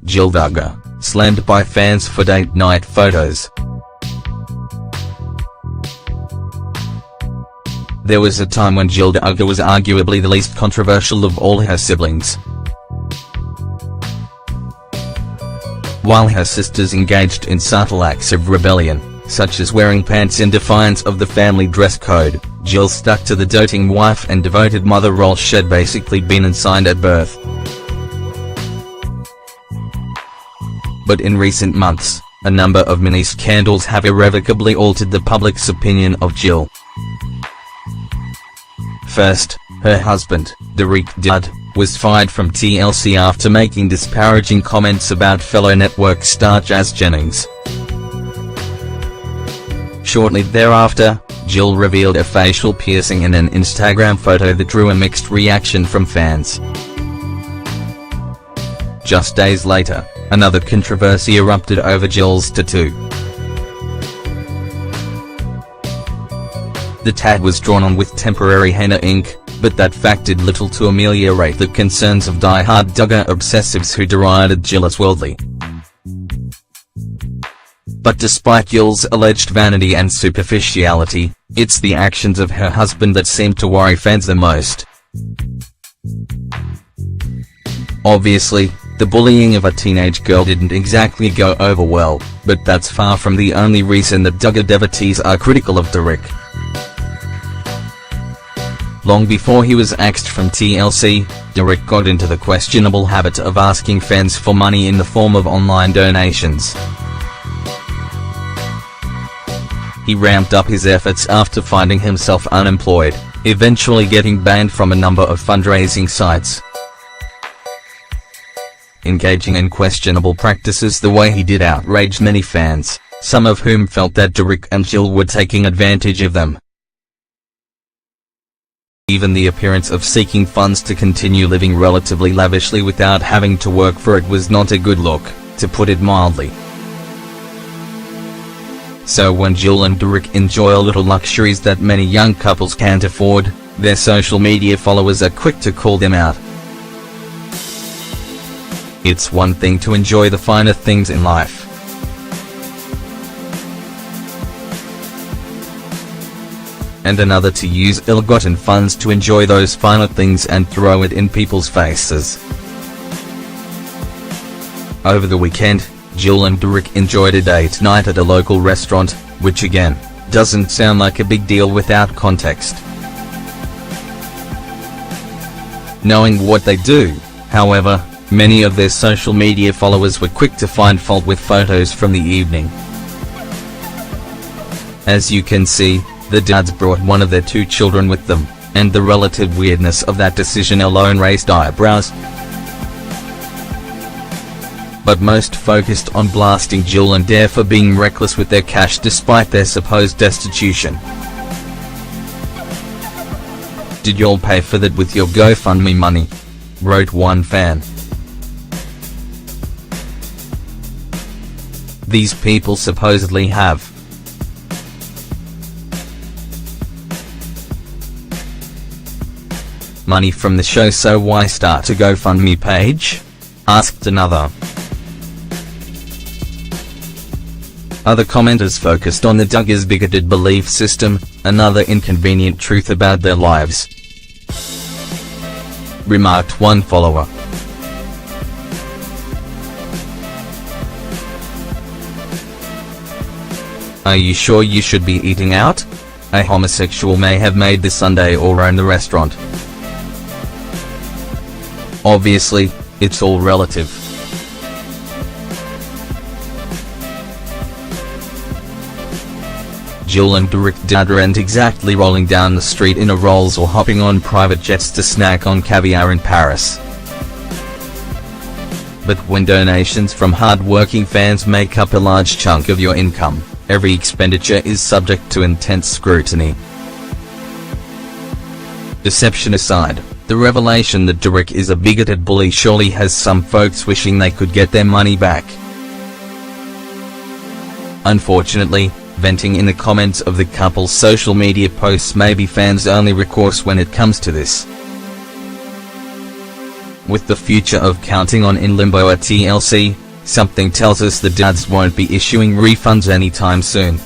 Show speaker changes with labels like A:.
A: Jill Duggar, slammed by fans for date night photos. There was a time when Jill Duggar was arguably the least controversial of all her siblings. While her sisters engaged in subtle acts of rebellion, such as wearing pants in defiance of the family dress code, Jill stuck to the doting wife and devoted mother role she'd basically been assigned at birth. But in recent months, a number of mini-scandals have irrevocably altered the public's opinion of Jill. First, her husband, Derick Dillard, was fired from TLC after making disparaging comments about fellow network star Jazz Jennings. Shortly thereafter, Jill revealed a facial piercing in an Instagram photo that drew a mixed reaction from fans. Just days later, another controversy erupted over Jill's tattoo. The tat was drawn on with temporary henna ink, but that fact did little to ameliorate the concerns of die-hard Duggar obsessives who derided Jill as worldly. But despite Jill's alleged vanity and superficiality, it's the actions of her husband that seem to worry fans the most. Obviously, the bullying of a teenage girl didn't exactly go over well, but that's far from the only reason that Duggar devotees are critical of Derick. Long before he was axed from TLC, Derick got into the questionable habit of asking fans for money in the form of online donations. He ramped up his efforts after finding himself unemployed, eventually getting banned from a number of fundraising sites. Engaging in questionable practices the way he did outraged many fans, some of whom felt that Derick and Jill were taking advantage of them. Even the appearance of seeking funds to continue living relatively lavishly without having to work for it was not a good look, to put it mildly. So when Jill and Derick enjoy a little luxuries that many young couples can't afford, their social media followers are quick to call them out. It's one thing to enjoy the finer things in life. And another to use ill-gotten funds to enjoy those finer things and throw it in people's faces. Over the weekend, Jill and Derick enjoyed a date night at a local restaurant, which again, doesn't sound like a big deal without context. Knowing what they do, however, many of their social media followers were quick to find fault with photos from the evening. As you can see, the Dillards brought one of their 2 children with them, and the relative weirdness of that decision alone raised eyebrows. But most focused on blasting Jill and Dare for being reckless with their cash despite their supposed destitution. "Did y'all pay for that with your GoFundMe money?" wrote one fan. These people supposedly have. Money from the show, so why start a GoFundMe page? Asked another. Other commenters focused on the Duggars' bigoted belief system, another inconvenient truth about their lives. Remarked one follower. "Are you sure you should be eating out? A homosexual may have made the Sunday or own the restaurant." Obviously, it's all relative. Jill and Derick Dillard aren't exactly rolling down the street in a Rolls or hopping on private jets to snack on caviar in Paris. But when donations from hard-working fans make up a large chunk of your income, every expenditure is subject to intense scrutiny. Deception aside, the revelation that Derick is a bigoted bully surely has some folks wishing they could get their money back. Unfortunately, venting in the comments of the couple's social media posts may be fans' only recourse when it comes to this. With the future of counting on in limbo at TLC, something tells us the dads won't be issuing refunds anytime soon.